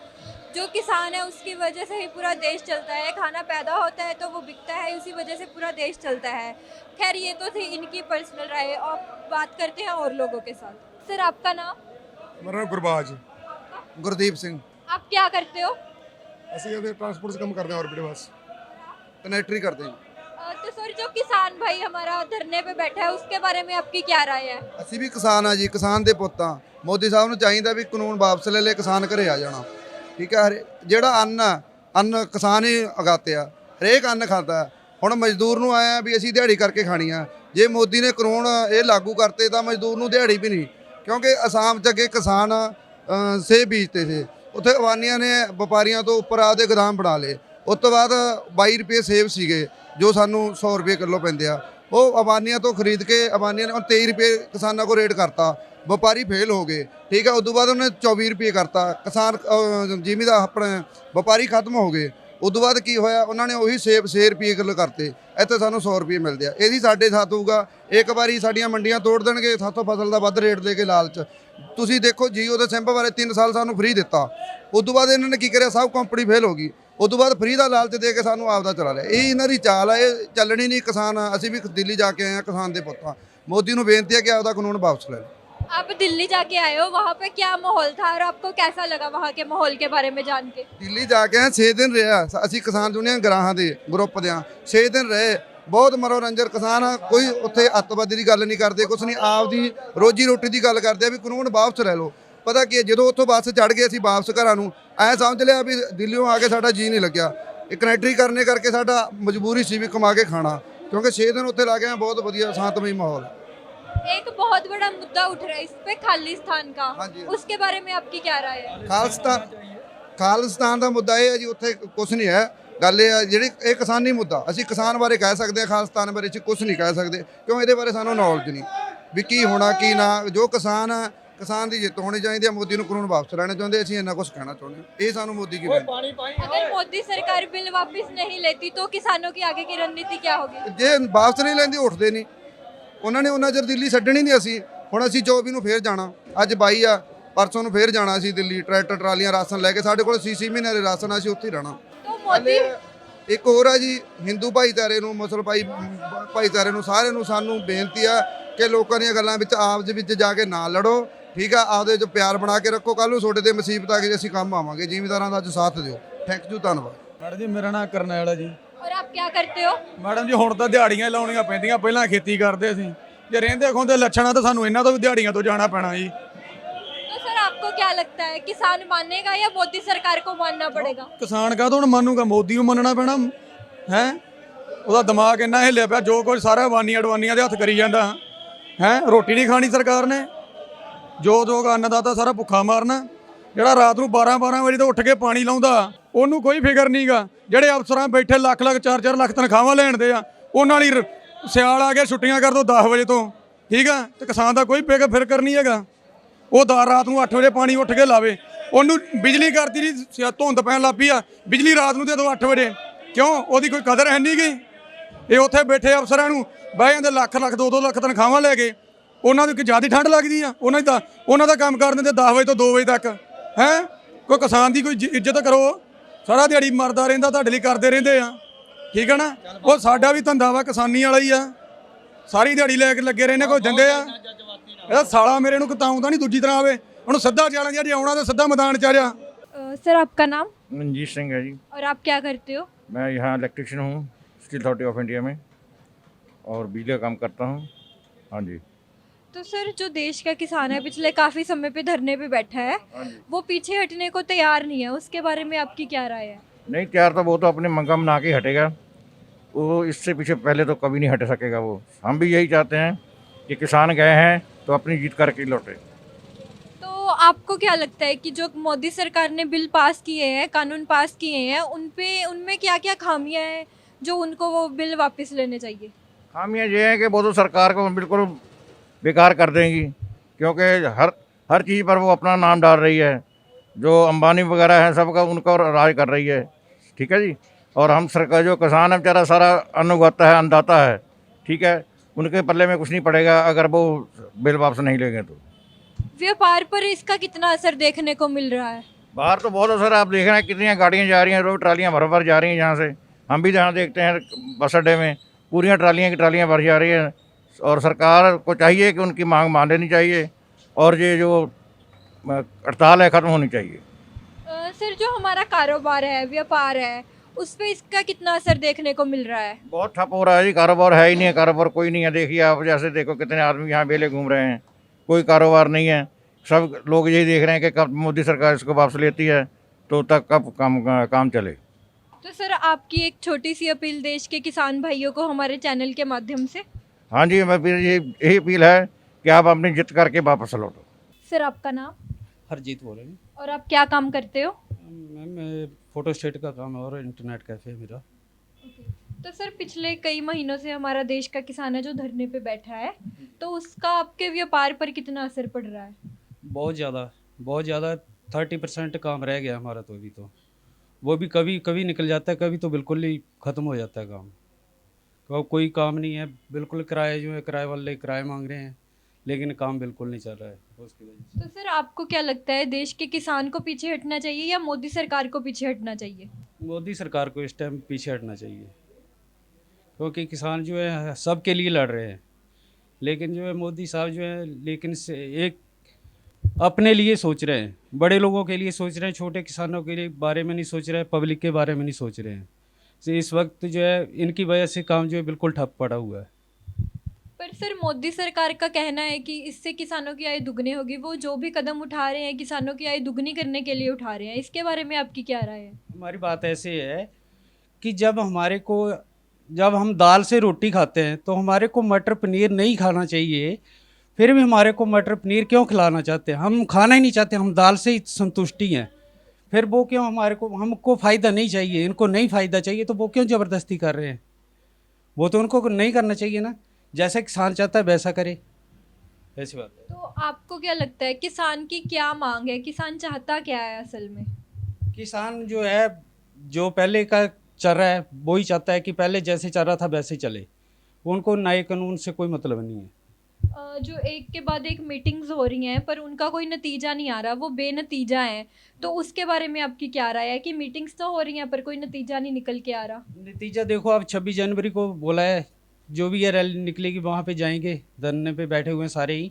जो किसान है उसकी वजह से ही पूरा देश चलता है। खाना पैदा होता है तो वो बिकता है, उसी वजह से पूरा देश चलता है। खैर ये तो थी इनकी पर्सनल राय। और बात करते हैं और लोगों के साथ। सर आपका नाम? ਮੇਰਾ ਨਾਮ ਗੁਰਬਾਜ ਗੁਰਦੀਪ ਸਿੰਘ। आप क्या करते हो? ਅਸੀਂ ਉਹਦੇ ਟਰਾਂਸਪੋਰਟ 'ਚ ਕੰਮ ਕਰਦੇ ਹਾਂ, ਔਰਬਿਟ ਬੱਸ ਕਨੈਕਟਰੀ ਕਰਦੇ ਹਾਂ। तो सर जो किसान भाई हमारा धरने पे बैठा है उसके बारे में आपकी क्या राय है? ਅਸੀਂ ਵੀ ਕਿਸਾਨ ਆ ਜੀ, ਕਿਸਾਨ ਦੇ ਪੁੱਤ ਆ। ਮੋਦੀ ਸਾਹਿਬ ਨੂੰ ਚਾਹੀਦਾ ਵੀ ਕਾਨੂੰਨ ਵਾਪਸ ਲੈ ਲੈ, ਕਿਸਾਨ ਘਰੇ ਆ ਜਾਣਾ। ਠੀਕ ਹੈ, ਜਿਹੜਾ ਅੰਨ ਕਿਸਾਨ ਹੀ ਉਗਾਤੇ ਆ, ਹਰੇਕ ਅੰਨ ਖਾਂਦਾ। ਹੁਣ ਮਜ਼ਦੂਰ ਨੂੰ ਆਇਆ ਵੀ ਅਸੀਂ ਦਿਹਾੜੀ ਕਰਕੇ ਖਾਣੀ ਆ। ਜੇ ਮੋਦੀ ਨੇ ਕਾਨੂੰਨ ਇਹ ਲਾਗੂ ਕਰਤੇ ਤਾਂ ਮਜ਼ਦੂਰ ਨੂੰ ਦਿਹਾੜੀ ਵੀ ਨਹੀਂ, ਕਿਉਂਕਿ ਅਸਾਮ 'ਚ ਅੱਗੇ ਕਿਸਾਨ ਸੇਬ ਬੀਜਤੇ ਸੀ, ਉੱਥੇ ਅਵਾਨੀਆਂ ਨੇ ਵਪਾਰੀਆਂ ਤੋਂ ਉੱਪਰ ਆਪਦੇ ਗੋਦਾਮ ਬਣਾ ਲਏ। ਉਸ ਤੋਂ ਬਾਅਦ 22 ਰੁਪਏ ਸੇਬ ਸੀਗੇ ਜੋ ਸਾਨੂੰ 100 ਰੁਪਏ ਕਿਲੋ ਪੈਂਦੇ ਆ, ਉਹ ਅਵਾਨੀਆਂ ਤੋਂ ਖਰੀਦ ਕੇ ਅਵਾਨੀਆਂ ਨੇ 23 ਰੁਪਏ ਕਿਸਾਨਾਂ ਕੋਲ ਰੇਟ ਕਰਤਾ। ਵਪਾਰੀ ਫੇਲ ਹੋ ਗਏ। ਠੀਕ ਹੈ, ਉਸ ਤੋਂ ਬਾਅਦ ਉਹਨੇ 24 ਰੁਪਏ ਕਰਤਾ। ਕਿਸਾਨ ਜ਼ਿਮੀਂਦਾਰ ਆਪਣੇ ਵਪਾਰੀ ਖਤਮ ਹੋ ਗਏ। ਉਸ ਤੋਂ ਬਾਅਦ ਕੀ ਹੋਇਆ, ਉਹਨਾਂ ਨੇ ਉਹੀ ਸੇਬ 6 ਰੁਪਏ ਕਿਲੋ ਕਰਤੇ। ਇੱਥੇ ਸਾਨੂੰ 100 ਰੁਪਏ ਮਿਲਦੇ ਆ। ਇਹਦੀ ਸਾਡੇ ਸਾਥ ਹੋਊਗਾ, ਇੱਕ ਵਾਰੀ ਸਾਡੀਆਂ ਮੰਡੀਆਂ ਤੋੜ ਦੇਣਗੇ, ਸਾਥੋਂ ਫਸਲ ਦਾ ਵੱਧ ਰੇਟ ਦੇ ਕੇ ਲਾਲਚ। ਤੁਸੀਂ ਦੇਖੋ ਜੀਓ ਦੇ ਸਿੰਪ ਬਾਰੇ 3 ਸਾਲ ਸਾਨੂੰ ਫ੍ਰੀ ਦਿੱਤਾ। ਉਸ ਤੋਂ ਬਾਅਦ ਇਹਨਾਂ ਨੇ ਕੀ ਕਰਿਆ, ਸਭ ਕੰਪਨੀ ਫੇਲ ਹੋ ਗਈ। ਉਸ ਤੋਂ ਬਾਅਦ ਫ੍ਰੀ ਦਾ ਲਾਲਚ ਦੇ ਕੇ ਸਾਨੂੰ ਆਪਦਾ ਚਲਾ ਲਿਆ। ਇਹ ਇਹਨਾਂ ਦੀ ਚਾਲ ਆ, ਇਹ ਚੱਲਣੀ ਨਹੀਂ। ਕਿਸਾਨ ਅਸੀਂ ਵੀ ਦਿੱਲੀ ਜਾ ਕੇ ਆਏ ਹਾਂ, ਕਿਸਾਨ ਦੇ ਪੁੱਤਾਂ। ਮੋਦੀ ਨੂੰ ਬੇਨਤੀ ਹੈ ਕਿ ਆਪਦਾ ਕਾਨੂੰਨ ਵਾਪਸ ਲੈ ਲਓ। आप दिल्ली जाके आए हो, वहाँ पे क्या माहौल था और आपको कैसा लगा वहाँ के माहौल के बारे में जान के? ਦਿੱਲੀ ਜਾ ਕੇ 6 ਦਿਨ ਰਿਹਾ। ਅਸੀਂ ਕਿਸਾਨ ਯੂਨੀਅਨ ਗਰਾਹਾਂ ਦੇ ਗਰੁੱਪ ਦੇ 6 ਦਿਨ ਰਹੇ। ਬਹੁਤ ਮਨੋਰੰਜਨ ਕਿਸਾਨ ਆ, ਕੋਈ ਉੱਥੇ ਅੱਤਵਾਦੀ ਦੀ ਗੱਲ ਨਹੀਂ ਕਰਦੇ, ਕੁਛ ਨਹੀਂ, ਆਪਦੀ ਰੋਜੀ ਰੋਟੀ ਦੀ ਗੱਲ ਕਰਦੇ ਆ ਵੀ ਕਾਨੂੰਨ ਵਾਪਸ ਲੈ ਲਓ। ਪਤਾ ਕੀ ਹੈ, ਜਦੋਂ ਉੱਥੋਂ ਬੱਸ ਚੜ੍ਹ ਗਏ ਅਸੀਂ ਵਾਪਸ ਘਰਾਂ ਨੂੰ ਐ ਸਮਝ ਲਿਆ ਵੀ ਦਿੱਲੀੋਂ ਆ ਕੇ ਸਾਡਾ ਜੀ ਨਹੀਂ ਲੱਗਿਆ। ਇਹ ਕਨੈਕਟਰੀ ਕਰਨੇ ਕਰਕੇ ਸਾਡਾ ਮਜਬੂਰੀ ਸੀ ਵੀ ਕਮਾ ਕੇ ਖਾਣਾ, क्योंकि 6 दिन उत्थे ला गए हैं। बहुत बढ़िया शांतमय माहौल। एक बहुत बड़ा मुद्दा उठ रहा है इस पे खालिस्तान का, हाँ जी। उसके बारे में आपकी क्या राय है? खालिस्तान ਦਾ ਮੁੱਦਾ ਇਹ ਹੈ ਜੀ, ਉੱਥੇ ਕੁਝ ਨਹੀਂ ਹੈ। ਗੱਲ ਇਹ ਹੈ ਜਿਹੜੀ ਇਹ ਕਿਸਾਨੀ ਮੁੱਦਾ, ਅਸੀਂ ਕਿਸਾਨ ਬਾਰੇ ਕਹਿ ਸਕਦੇ ਹਾਂ, ਖਾਲਿਸਤਾਨ ਬਾਰੇ ਅਸੀਂ ਕੁਝ ਨਹੀਂ ਕਹਿ ਸਕਦੇ, ਕਿਉਂ ਇਹਦੇ ਬਾਰੇ ਸਾਨੂੰ ਨੌਲੇਜ ਨਹੀਂ ਵੀ ਕੀ ਹੋਣਾ ਕੀ ਨਾ। ਜੋ ਕਿਸਾਨ ਹੈ, ਕਿਸਾਨ ਦੀ ਜਿੱਤ ਹੋਣੀ ਚਾਹੀਦੀ ਹੈ। ਮੋਦੀ ਨੂੰ ਕਾਨੂੰਨ ਵਾਪਸ ਲੈਣੇ ਚਾਹੁੰਦੇ, ਅਸੀਂ ਇੰਨਾ ਕੁਝ ਕਹਿਣਾ ਚਾਹੁੰਦੇ ਹਾਂ। ਇਹ ਸਾਨੂੰ ਮੋਦੀ ਕੀ अगर मोदी सरकार बिल वापस नहीं लेती तो किसानों की आगे की रणनीति क्या होगी? ਜੇ ਵਾਪਸ ਨਹੀਂ ਲੈਂਦੀ ਉੱਠਦੇ ਨਹੀਂ, ਉਹਨਾਂ ਨੇ ਉਹਨਾਂ ਚਿਰ ਦਿੱਲੀ ਛੱਡਣੀ ਨਹੀਂ। ਅਸੀਂ ਹੁਣ ਅਸੀਂ 24 ਨੂੰ ਫੇਰ ਜਾਣਾ, ਅੱਜ 22 ਆ, ਪਰਸੋਂ ਨੂੰ ਫੇਰ ਜਾਣਾ ਅਸੀਂ ਦਿੱਲੀ। ਟਰੈਕਟਰ ਟਰਾਲੀਆਂ ਰਾਸ਼ਨ ਲੈ ਕੇ, ਸਾਡੇ ਕੋਲ 6 ਮਹੀਨੇ ਦੇ ਰਾਸ਼ਨ ਆ, ਅਸੀਂ ਉੱਥੇ ਹੀ ਰਹਿਣਾ। तो मोदी ਇੱਕ ਹੋਰ ਆ ਜੀ, ਹਿੰਦੂ ਭਾਈਚਾਰੇ ਨੂੰ, ਮੁਸਲਮਾਨ ਭਾਈਚਾਰੇ ਨੂੰ, ਸਾਰਿਆਂ ਨੂੰ ਸਾਨੂੰ ਬੇਨਤੀ ਆ ਕਿ ਲੋਕਾਂ ਦੀਆਂ ਗੱਲਾਂ ਵਿੱਚ ਆਪ ਦੇ ਵਿੱਚ ਜਾ ਕੇ ਨਾ ਲੜੋ, ਠੀਕ ਆ। ਆਪਦੇ ਵਿੱਚ ਪਿਆਰ ਬਣਾ ਕੇ ਰੱਖੋ, ਕੱਲ੍ਹ ਨੂੰ ਤੁਹਾਡੇ ਤੇ ਮੁਸੀਬਤ ਆ ਕੇ ਅਸੀਂ ਕੰਮ ਆਵਾਂਗੇ। ਜ਼ਿਮੀਂਦਾਰਾਂ ਦਾ ਅੱਜ ਸਾਥ ਦਿਓ। ਥੈਂਕ ਯੂ, ਧੰਨਵਾਦ। ਮੈਡਮ ਜੀ ਮੇਰਾ ਨਾਮ ਕਰਨੈਲ ਹੈ ਜੀ। और आप क्या करते हो? ਮੈਡਮ ਜੀ ਹੁਣ ਤਾਂ ਦਿਹਾੜੀਆਂ ਲਾਉਣੀਆਂ ਪੈਂਦੀਆਂ, ਪਹਿਲਾਂ ਖੇਤੀ ਕਰਦੇ ਸੀ। ਜੇ ਰਹਿੰਦੇ ਖੋਂਦੇ ਲੱਛਣਾ ਤਾਂ ਸਾਨੂੰ ਇਹਨਾਂ ਤੋਂ ਵੀ ਦਿਹਾੜੀਆਂ ਤੋਂ ਜਾਣਾ ਪੈਣਾ ਜੀ। तो सर आपको क्या लगता है, किसान मानेगा या मोदी सरकार को मानना पड़ेगा? ਕਿਸਾਨ ਕਾਹਤੋਂ ਹੁਣ ਮੰਨੂਗਾ, ਮੋਦੀ ਨੂੰ ਮੰਨਣਾ ਪੈਣਾ ਹੈ। ਉਹਦਾ ਦਿਮਾਗ ਇੰਨਾ ਹਿੱਲਿਆ ਪਿਆ, ਜੋ ਕੁਝ ਸਾਰਾ ਅਡਵਾਨੀਆਂ ਦੇ ਹੱਥ ਕਰੀ ਜਾਂਦਾ ਹੈ। ਰੋਟੀ ਨਹੀਂ ਖਾਣੀ ਸਰਕਾਰ ਨੇ, ਜੋ ਅੰਨਦਾਤਾ ਸਾਰਾ ਭੁੱਖਾ ਮਾਰਨਾ। ਜਿਹੜਾ ਰਾਤ ਨੂੰ 12 ਵਜੇ ਤੋਂ ਉੱਠ ਕੇ ਪਾਣੀ ਲਾਉਂਦਾ, ਉਹਨੂੰ ਕੋਈ ਫਿਕਰ ਨਹੀਂਗਾ। ਜਿਹੜੇ ਅਫਸਰਾਂ ਬੈਠੇ ਲੱਖ 4 ਲੱਖ ਤਨਖਾਹਾਂ ਲੈਣ ਦੇ ਆ, ਉਹਨਾਂ ਲਈ ਸਿਆਲ ਆ ਗਿਆ, ਛੁੱਟੀਆਂ ਕਰ ਦੋ 10 ਵਜੇ ਤੋਂ, ਠੀਕ ਆ। ਤੇ ਕਿਸਾਨ ਦਾ ਕੋਈ ਫਿਕਰ ਨਹੀਂ ਹੈਗਾ। ਉਹ ਰਾਤ ਨੂੰ 8 ਵਜੇ ਪਾਣੀ ਉੱਠ ਕੇ ਲਾਵੇ। ਉਹਨੂੰ ਬਿਜਲੀ ਕਰਤੀ ਜੀ, ਧੁੰਦ ਪੈਣ ਲੱਗ ਪਈ ਆ, ਬਿਜਲੀ ਰਾਤ ਨੂੰ ਦੇ ਦਿਓ 8 ਵਜੇ। ਕਿਉਂ? ਉਹਦੀ ਕੋਈ ਕਦਰ ਹੈ ਨਹੀਂ ਗੀ। ਇਹ ਉੱਥੇ ਬੈਠੇ ਅਫਸਰਾਂ ਨੂੰ ਬਹਿ ਜਾਂਦੇ ਲੱਖ 2 ਲੱਖ ਤਨਖਾਹਾਂ ਲੈ ਕੇ। ਉਹਨਾਂ ਨੂੰ ਕਿ ਜ਼ਿਆਦਾ ਠੰਡ ਲੱਗਦੀ ਆ, ਉਹਨਾਂ ਦਾ ਕੰਮ ਕਰ ਦਿੰਦੇ 10 ਵਜੇ ਤੋਂ 2 ਵਜੇ ਤੱਕ ਹੈ। ਕੋਈ ਕਿਸਾਨ ਦੀ ਕੋਈ ਇੱਜ਼ਤ ਕਰੋ। ਸਾਰਾ ਦਿਹਾੜੀ ਮਰਦਾ ਰਹਿੰਦਾ, ਤੁਹਾਡੇ ਲਈ ਕਰਦੇ ਰਹਿੰਦੇ ਆ, ਠੀਕ ਹੈ ਨਾ। ਉਹ ਸਾਡਾ ਵੀ ਧੰਦਾ ਵਾ, ਕਿਸਾਨੀ ਵਾਲਾ ਹੀ ਆ। ਸਾਰੀ ਦਿਹਾੜੀ ਲੈ ਕੇ ਲੱਗੇ ਰਹਿੰਦੇ, ਕੋਈ ਦਿੰਦੇ ਆ। ਇਹਦਾ ਸਾਲਾ ਮੇਰੇ ਨੂੰ ਕਿਤਾ ਆਉਂਦਾ ਨਹੀਂ, ਦੂਜੀ ਤਰ੍ਹਾਂ ਆਵੇ। ਉਹਨੂੰ ਸਿੱਧਾ ਜਾਣਾ, ਜੇ ਆਉਣਾ ਤਾਂ ਸਿੱਧਾ ਮੈਦਾਨ 'ਚ ਆ ਜਾ। सर आपका नाम? मनजीत सिंह है जी। और आप क्या करते हो? मैं यहाँ इलेक्ट्रिशियन हूँ स्टील अथॉरिटी ऑफ इंडिया में, और बिजली का काम करता हूँ। हाँ जी। तो सर जो देश का किसान है पिछले काफ़ी समय पे धरने पे बैठा है, वो पीछे हटने को तैयार नहीं है, उसके बारे में आपकी क्या राय है? नहीं तैयार, तो वो तो अपने मंगा बना के हटेगा। वो इससे पीछे पहले तो कभी नहीं हट सकेगा वो। हम भी यही चाहते हैं कि किसान गए हैं तो अपनी जीत करके लौटे। तो आपको क्या लगता है कि जो मोदी सरकार ने बिल पास किए हैं, कानून पास किए हैं, उनमें क्या क्या खामियां हैं जो उनको वो बिल वापस लेने चाहिए? खामियाँ ये है कि वो तो सरकार को बिल्कुल बेकार कर देंगी, क्योंकि हर चीज़ पर वो अपना नाम डाल रही है। जो अंबानी वगैरह है सबका उनका राज कर रही है, ठीक है जी। और हम सरकार, जो किसान है बेचारा सारा अन्न उगाता है, अन्नदाता है, ठीक है, उनके पल्ले में कुछ नहीं पड़ेगा अगर वो बिल वापस नहीं लेंगे तो। व्यापार पर इसका कितना असर देखने को मिल रहा है? बाहर तो बहुत असर, आप देख रहे हैं कितनी गाड़ियाँ जा रही हैं, रोज ट्रालियाँ भर जा रही हैं यहाँ से। हम भी जहाँ देखते हैं बस अड्डे में पूरी ट्रालियाँ की ट्रालियाँ भर जा रही हैं। और सरकार को चाहिए कि उनकी मांग मान लेनी चाहिए, और ये जो हड़ताल है ख़त्म होनी चाहिए। सर जो हमारा कारोबार है, व्यापार है, उस पर इसका कितना असर देखने को मिल रहा है? बहुत ठप हो रहा है जी, कारोबार है ही नहीं है, कारोबार कोई नहीं है। देखिए आप, जैसे देखो कितने आदमी यहाँ बेले घूम रहे हैं, कोई कारोबार नहीं है। सब लोग यही देख रहे हैं कि कब मोदी सरकार इसको वापस लेती है तो तक कब काम चले। तो सर आपकी एक छोटी सी अपील देश के किसान भाइयों को हमारे चैनल के माध्यम से? हाँ जी, मैं फिर यही अपील है कि आप अपनी जिद करके वापस लौटो। सर आपका नाम? हरजीत बोल रहे हैं और आप क्या काम करते हो? मैम। फ़ोटो स्टेट का काम है और इंटरनेट कैफ़े है मेरा। तो सर पिछले कई महीनों से हमारा देश का किसान है जो धरने पे बैठा है, तो उसका आपके व्यापार पर कितना असर पड़ रहा है? बहुत ज़्यादा 30% काम रह गया हमारा तो अभी तो। वो भी कभी निकल जाता है, कभी तो बिल्कुल ही ख़त्म हो जाता है काम। तो कोई काम नहीं है, बिल्कुल किराए जो है, किराए वाले किराए मांग रहे हैं, लेकिन काम बिल्कुल नहीं चल रहा है उसकी वजह से। तो सर आपको क्या लगता है, देश के किसान को पीछे हटना चाहिए या मोदी सरकार को पीछे हटना चाहिए? मोदी सरकार को इस टाइम पीछे हटना चाहिए, क्योंकि किसान जो है सबके लिए लड़ रहे हैं, लेकिन जो है मोदी साहब जो है लेकिन से एक अपने लिए सोच रहे हैं, बड़े लोगों के लिए सोच रहे हैं, छोटे किसानों के लिए बारे में नहीं सोच रहे हैं, पब्लिक के बारे में नहीं सोच रहे हैं। तो इस वक्त जो है इनकी वजह से काम जो है बिल्कुल ठप पड़ा हुआ है। पर सर मोदी सरकार का कहना है कि इससे किसानों की आय दुगनी होगी। वो जो भी कदम उठा रहे हैं किसानों की आय दुगनी करने के लिए उठा रहे हैं। इसके बारे में आपकी क्या राय है? हमारी बात ऐसे है कि जब हम दाल से रोटी खाते हैं तो हमारे को मटर पनीर नहीं खाना चाहिए, फिर भी हमारे को मटर पनीर क्यों खिलाना चाहते हैं? हम खाना ही नहीं चाहते, हम दाल से ही संतुष्टि हैं। फिर वो क्यों हमको फ़ायदा नहीं चाहिए, इनको नहीं फ़ायदा चाहिए तो वो क्यों ज़बरदस्ती कर रहे हैं? वो तो उनको नहीं करना चाहिए ना, जैसा किसान चाहता है वैसा करे, ऐसी बात है। तो आपको क्या लगता है किसान की क्या मांग है? किसान चाहता क्या है असल में? किसान जो है, जो पहले का चल रहा है वही चाहता है कि पहले जैसे चल रहा था वैसे ही चले। उनको नए कानून से कोई मतलब नहीं है। जो एक के बाद एक मीटिंग्स हो रही हैं पर उनका कोई नतीजा नहीं आ रहा, वो बेनतीजा हैं, तो उसके बारे में आपकी क्या राय है कि मीटिंग्स तो हो रही हैं पर कोई नतीजा नहीं निकल के आ रहा? नतीजा देखो, अब 26 जनवरी को बोला है, जो भी ये रैली निकलेगी वहाँ पे जाएंगे, धरने पे बैठे हुए हैं सारे ही।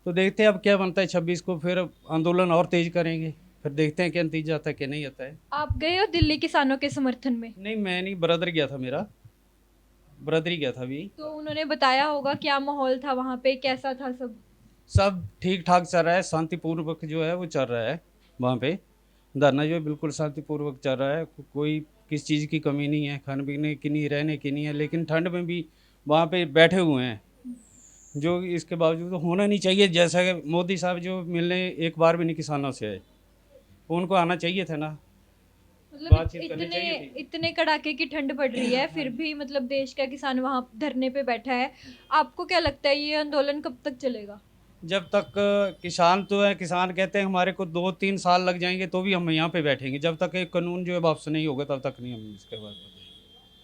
तो देखते हैं अब क्या बनता है। 26 को फिर आंदोलन और तेज करेंगे, फिर देखते हैं क्या नतीजा आता है क्या नहीं आता है। आप गए हो दिल्ली किसानों के समर्थन में? नहीं, मैं नहीं, ब्रदर गया था, मेरा ब्रदर ही गया था अभी। तो उन्होंने बताया होगा क्या माहौल था वहाँ पे, कैसा था सब? सब ठीक ठाक चल रहा है, शांतिपूर्वक जो है वो चल रहा है वहाँ पे। धरना जो है बिल्कुल शांतिपूर्वक चल रहा है, कोई किस चीज़ की कमी नहीं है, खाने पीने की नहीं, रहने की नहीं है। लेकिन ठंड में भी वहाँ पे बैठे हुए हैं, जो इसके बावजूद होना नहीं चाहिए। जैसा कि मोदी साहब जो मिलने एक बार भी नहीं किसानों से आए, उनको आना चाहिए था ना, मतलब बातचीत करनी चाहिए थी। इतने कड़ाके की ठंड पड़ रही है फिर भी मतलब देश का किसान वहाँ धरने पे बैठा है। आपको क्या लगता है ये आंदोलन कब तक चलेगा? जब तक किसान तो है, किसान कहते हैं हमारे को 2-3 साल लग जाएंगे तो भी हम यहाँ पे बैठेंगे, जब तक एक कानून जो है वापस नहीं होगा तब तक नहीं हम इसके बाद।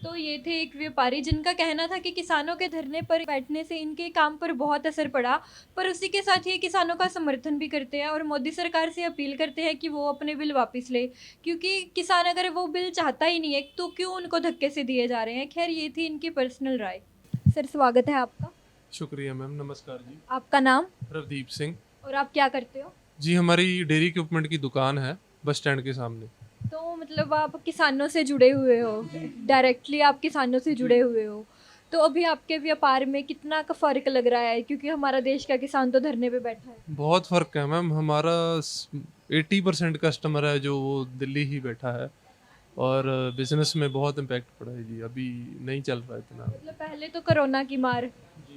तो ये थे एक व्यापारी जिनका कहना था कि किसानों के धरने पर बैठने से इनके काम पर बहुत असर पड़ा, पर उसी के साथ ये किसानों का समर्थन भी करते हैं और मोदी सरकार से अपील करते हैं कि वो अपने बिल वापस ले, क्योंकि किसान अगर वो बिल चाहता ही नहीं है तो क्यों उनको धक्के से दिए जा रहे हैं। खैर ये थी इनकी पर्सनल राय। सर स्वागत है आपका। शुक्रिया मैम, नमस्कार जी। आपका नाम? रवदीप सिंह। और आप क्या करते हो? जी, हमारी डेयरी इक्विपमेंट की दुकान है बस स्टैंड के सामने। तो मतलब आप किसानों से जुड़े हुए हो, डायरेक्टली आप किसानों से जुड़े हुए हो, तो अभी आपके व्यापार में कितना का फ़र्क लग रहा है? क्योंकि हमारा देश का किसान तो धरने पे बैठा है। बहुत फ़र्क है मैम, हमारा 80% कस्टमर है जो वो दिल्ली ही बैठा है, और बिज़नेस में बहुत इम्पैक्ट पड़ा है जी। अभी नहीं चल रहा है इतना। मतलब पहले तो कोरोना की मार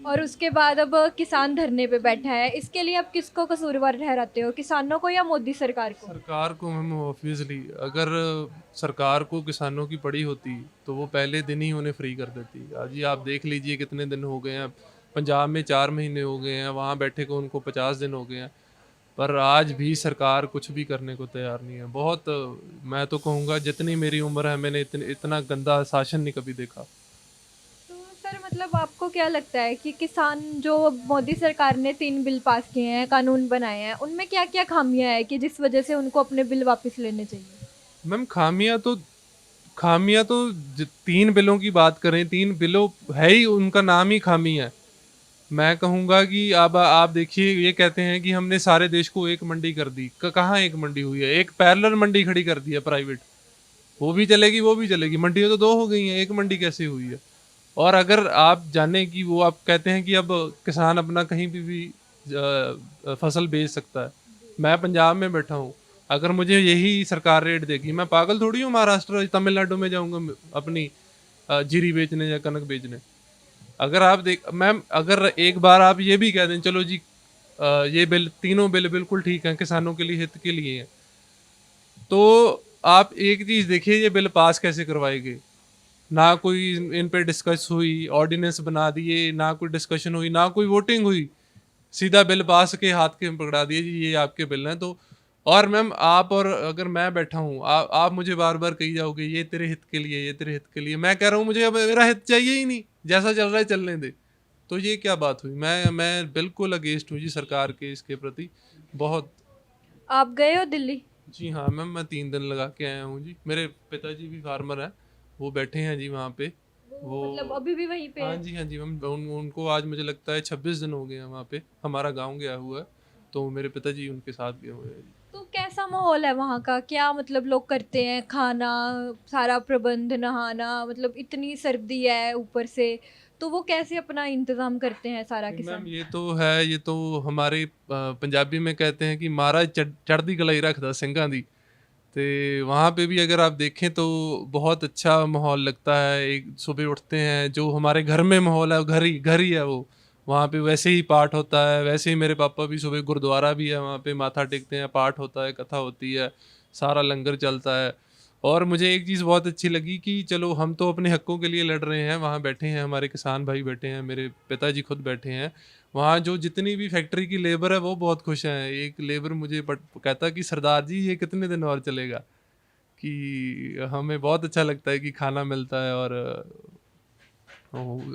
और उसके बाद अब किसान धरने पे बैठा है। इसके लिए आप किसको कसूरवार ठहराते हो, किसानों को या मोदी सरकार को? सरकार को मैम, ऑब्वियसली अगर सरकार को किसानों की पड़ी होती तो वो पहले दिन ही उन्हें फ्री कर देती। आज ही आप देख लीजिए कितने दिन हो गए हैं, पंजाब में 4 महीने हो गए हैं, वहाँ बैठे को उनको 50 दिन हो गए हैं, पर आज भी सरकार कुछ भी करने को तैयार नहीं है। बहुत, मैं तो कहूँगा जितनी मेरी उम्र है मैंने इतना गंदा शासन नहीं कभी देखा। तो सर मतलब आपको क्या लगता है कि किसान जो मोदी सरकार ने 3 बिल पास किए हैं, कानून बनाए हैं, उनमें क्या क्या खामियां है कि जिस वजह से उनको अपने बिल वापस लेने चाहिए? मैम खामियां तो 3 बिलों की बात करें, 3 बिलों है ही, उनका नाम ही खामी है। मैं कहूँगा कि अब आप देखिए, ये कहते हैं कि हमने सारे देश को एक मंडी कर दी। कहाँ एक मंडी हुई है? एक पैरेलल मंडी खड़ी कर दी है प्राइवेट, वो भी चलेगी वो भी चलेगी। मंडियाँ तो 2 हो गई हैं, एक मंडी कैसे हुई है? और अगर आप जाने कि वो आप कहते हैं कि अब किसान अपना कहीं भी फसल बेच सकता है। मैं पंजाब में बैठा हूँ, अगर मुझे यही सरकार रेट देगी, मैं पागल थोड़ी हूँ महाराष्ट्र तमिलनाडु में जाऊँगा अपनी जीरी बेचने या कनक बेचने। अगर आप मैम, अगर एक बार आप ये भी कह दें चलो जी ये बिल, तीनों बिल बिल्कुल ठीक हैं, किसानों के लिए, हित के लिए हैं, तो आप एक चीज़ देखिए, ये बिल पास कैसे करवाए गए। ना कोई इन पे डिस्कस हुई, ऑर्डिनेंस बना दिए, ना कोई डिस्कशन हुई, ना कोई वोटिंग हुई, सीधा बिल पास के हाथ के पकड़ा दिए जी ये आपके बिल हैं। तो और मैम आप, और अगर मैं बैठा हूँ, आप मुझे बार बार कही जाओगे ये तेरे हित के लिए, ये तेरे हित के लिए। मैं कह रहा हूँ मुझे अब मेरा हित चाहिए ही नहीं, जैसा चल रहा है चलने दे। तो ये क्या बात हुई? मैं बिल्कुल अगेंस्ट हूँ जी सरकार के इसके प्रति, बहुत। आप गए हो दिल्ली? जी हाँ मैम, मैं 3 दिन लगा के आया हूँ जी। मेरे पिताजी भी फार्मर हैं, वो बैठे हैं जी वहाँ पे। वो मतलब अभी भी वहीं पे हाँ है? जी हाँ जी मैम, उनको आज मुझे लगता है 26 दिन हो गए हैं वहाँ पे। हमारा गाँव गया हुआ है, तो मेरे पिताजी उनके साथ गए हुए हैं जी। तो कैसा माहौल है वहाँ का, क्या मतलब लोग करते हैं, खाना, सारा प्रबंध, नहाना, मतलब इतनी सर्दी है ऊपर से, तो वो कैसे अपना इंतजाम करते हैं सारा मैम किसान? ये तो है, ये तो हमारे पंजाबी में कहते हैं कि महाराज चढ़दी कलाई रखदा ਸਿੰਘਾਂ ਦੀ। तो वहाँ पे भी अगर आप देखें तो बहुत अच्छा माहौल लगता है। एक सुबह उठते हैं, जो हमारे घर में माहौल है वो घर ही है वो। वहाँ पे वैसे ही पाठ होता है, वैसे ही मेरे पापा भी सुबह गुरुद्वारा भी है, वहाँ पे माथा टेकते हैं, पाठ होता है, कथा होती है, सारा लंगर चलता है। और मुझे एक चीज़ बहुत अच्छी लगी कि चलो हम तो अपने हकों के लिए लड़ रहे हैं, वहाँ बैठे हैं हमारे किसान भाई बैठे हैं, मेरे पिताजी खुद बैठे हैं। वहाँ जो जितनी भी फैक्ट्री की लेबर है वो बहुत खुश हैं। एक लेबर मुझे कहता कि सरदार जी ये कितने दिन और चलेगा, कि हमें बहुत अच्छा लगता है कि खाना मिलता है। और